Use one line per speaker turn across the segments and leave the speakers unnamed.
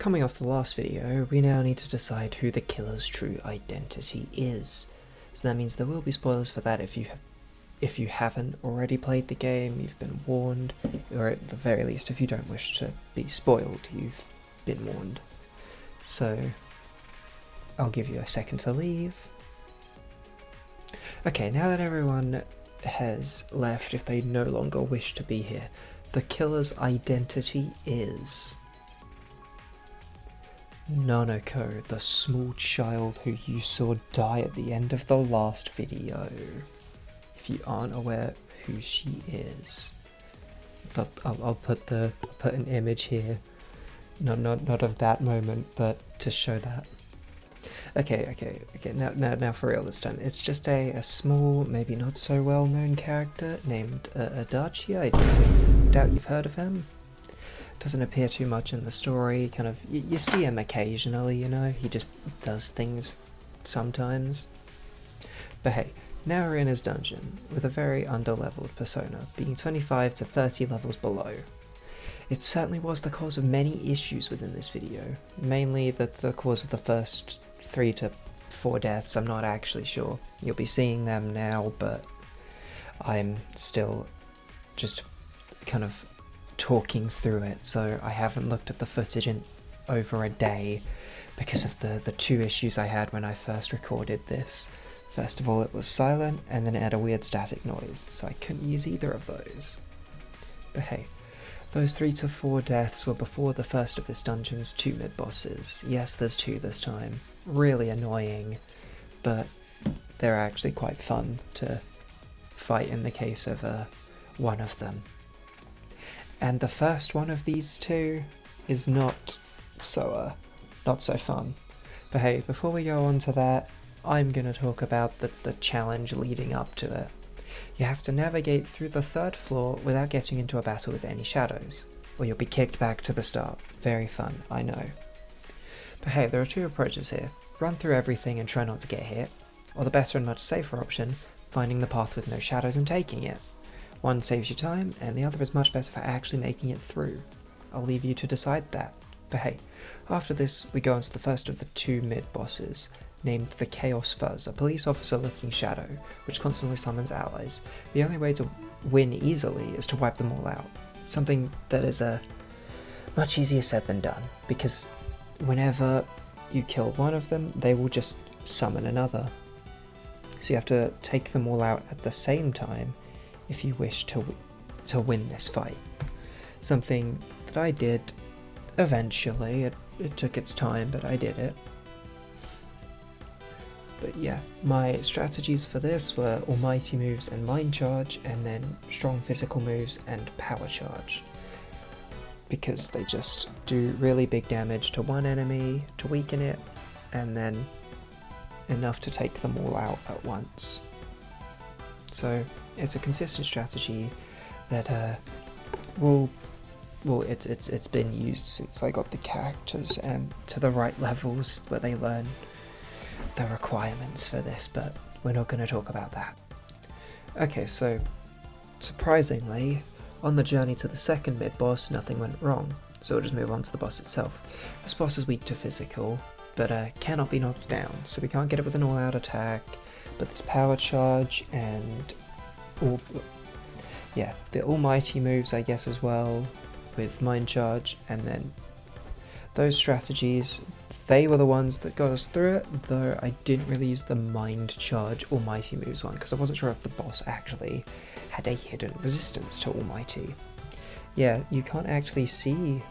coming off the last video, we now need to decide who the killer's true identity is. So that means there will be spoilers for that if you haven't already played the game, you've been warned, or at the very least if you don't wish to be spoiled, you've been warned. So I'll give you a second to leave. Okay, now that everyone has left, if they no longer wish to be here, the killer's identity is Nanako, the small child who you saw die at the end of the last video. If you aren't aware who she is, I'll put an image here, not of that moment, but to show that. Okay. Now for real this time. It's just a small, maybe not so well known character named Adachi. I doubt you've heard of him. Doesn't appear too much in the story. Kind of, you see him occasionally, you know. He just does things sometimes. But hey, now we're in his dungeon with a very underleveled persona, being 25 to 30 levels below. It certainly was the cause of many issues within this video, mainly the cause of the first 3 to 4 deaths. I'm not actually sure. You'll be seeing them now, but I'm still just kind of talking through it, so I haven't looked at the footage in over a day because of the 2 issues I had when I first recorded this. First of all, it was silent, and then it had a weird static noise, so I couldn't use either of those. But hey, those 3 to 4 deaths were before the first of this dungeon's 2 mid-bosses. Yes, there's 2 this time. Really annoying, but they're actually quite fun to fight in the case of one of them. And the first one of these 2 is not so fun. But hey, before we go on to that, I'm going to talk about the challenge leading up to it. You have to navigate through the 3rd floor without getting into a battle with any shadows, or you'll be kicked back to the start. Very fun, I know. But hey, there are 2 approaches here. Run through everything and try not to get hit, or the better and much safer option, finding the path with no shadows and taking it. One saves you time, and the other is much better for actually making it through. I'll leave you to decide that. But hey, after this, we go on to the first of the 2 mid-bosses, named the Chaos Fuzz, a police officer-looking shadow, which constantly summons allies. The only way to win easily is to wipe them all out. Something that is much easier said than done, because whenever you kill one of them, they will just summon another. So you have to take them all out at the same time if you wish to win this fight. Something that I did eventually. It took its time, but I did it. But yeah, my strategies for this were almighty moves and mind charge, and then strong physical moves and power charge, because they just do really big damage to one enemy to weaken it, and then enough to take them all out at once. So it's a consistent strategy that it's been used since I got the characters and to the right levels where they learn the requirements for this, but we're not going to talk about that. Okay, so surprisingly, on the journey to the 2nd mid-boss, nothing went wrong, so we'll just move on to the boss itself. This boss is weak to physical, but cannot be knocked down, so we can't get it with an all-out attack, but there's power charge and the almighty moves, I guess, as well, with mind charge, and then those strategies, they were the ones that got us through it, though I didn't really use the mind charge almighty moves one, because I wasn't sure if the boss actually had a hidden resistance to almighty. Yeah, you can't actually see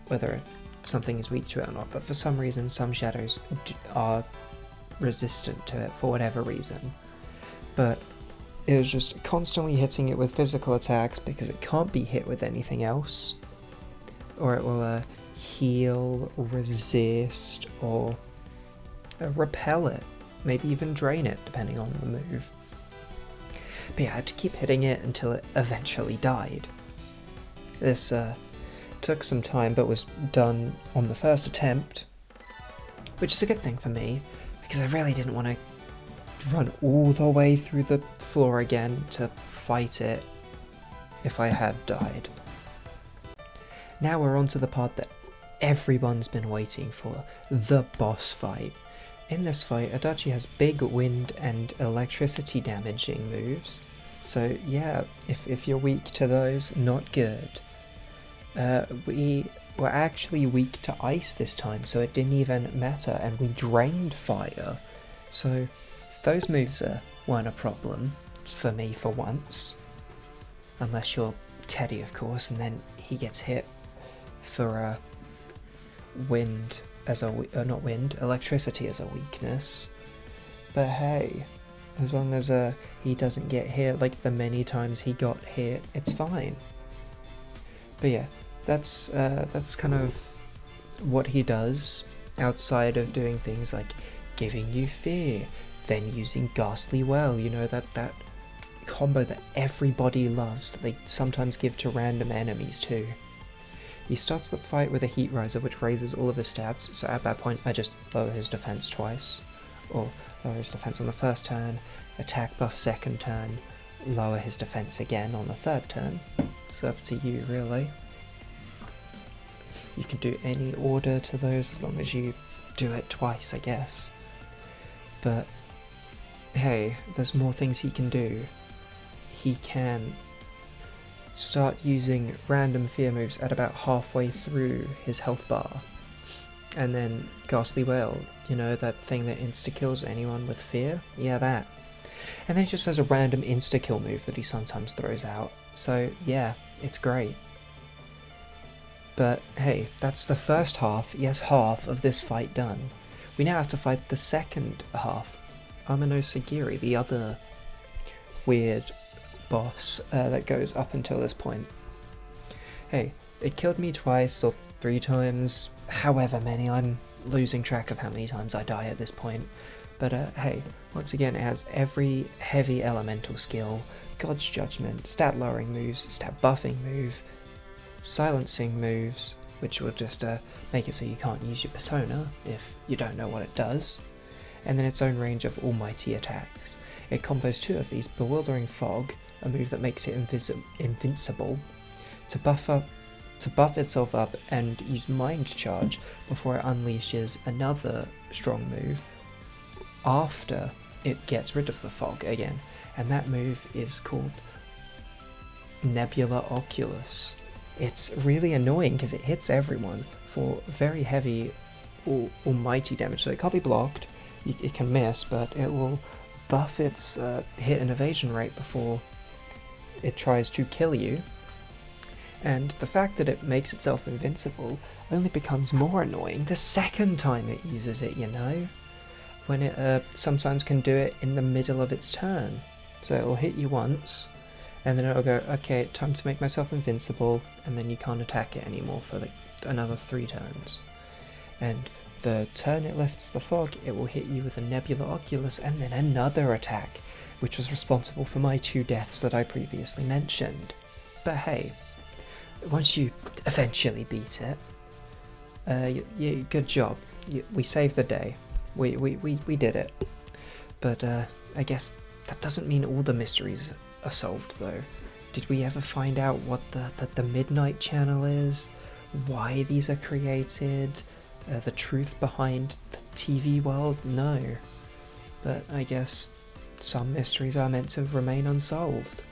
whether something is weak to it or not, but for some reason some shadows are resistant to it for whatever reason. But it was just constantly hitting it with physical attacks because it can't be hit with anything else, or it will heal, resist, or repel it, maybe even drain it depending on the move. But yeah, I had to keep hitting it until it eventually died. This took some time, but was done on the first attempt, which is a good thing for me, because I really didn't want to run all the way through the floor again to fight it if I had died. Now we're on to the part that everyone's been waiting for, the boss fight. In this fight, Adachi has big wind and electricity damaging moves, so yeah, if you're weak to those, not good. We were actually weak to ice this time, so it didn't even matter, and we drained fire, so those moves weren't a problem for me for once. Unless you're Teddy, of course, and then he gets hit for wind as a not wind, electricity as a weakness. But hey, as long as he doesn't get hit like the many times he got hit, it's fine. But yeah, that's kind of what he does outside of doing things like giving you fear, then using Ghastly Well, you know, that combo that everybody loves, that they sometimes give to random enemies too. He starts the fight with a Heat Riser, which raises all of his stats, so at that point I just lower his defense twice, or lower his defense on the first turn, attack buff second turn, lower his defense again on the third turn. It's up to you, really. You can do any order to those as long as you do it twice, I guess. But hey, there's more things he can do. He can start using random fear moves at about halfway through his health bar. And then Ghastly Wail, you know, that thing that insta-kills anyone with fear? Yeah, that. And then he just has a random insta-kill move that he sometimes throws out. So yeah, it's great. But hey, that's the first half, yes, half of this fight done. We now have to fight the second half. Amano Sagiri, the other weird boss that goes up until this point. Hey, it killed me twice or 3 times, however many, I'm losing track of how many times I die at this point. But hey, once again, it has every heavy elemental skill, God's Judgment, stat lowering moves, stat buffing move, silencing moves, which will just make it so you can't use your persona if you don't know what it does, and then its own range of almighty attacks. It combos 2 of these, Bewildering Fog, a move that makes it invincible, to buff itself up and use Mind Charge before it unleashes another strong move after it gets rid of the fog again, and that move is called Nebula Oculus. It's really annoying because it hits everyone for very heavy almighty damage, so it can't be blocked, it can miss, but it will buff its hit and evasion rate before it tries to kill you. And the fact that it makes itself invincible only becomes more annoying the second time it uses it, you know? When it sometimes can do it in the middle of its turn. So it will hit you once, and then it'll go, okay, time to make myself invincible, and then you can't attack it anymore for like another 3 turns. And the turn it lifts the fog, it will hit you with a Nebula Oculus and then another attack, which was responsible for my 2 deaths that I previously mentioned. But hey, once you eventually beat it, good job. We saved the day. We did it. But I guess that doesn't mean all the mysteries are solved, though. Did we ever find out what the Midnight Channel is? Why these are created? The truth behind the TV world? No. But I guess some mysteries are meant to remain unsolved.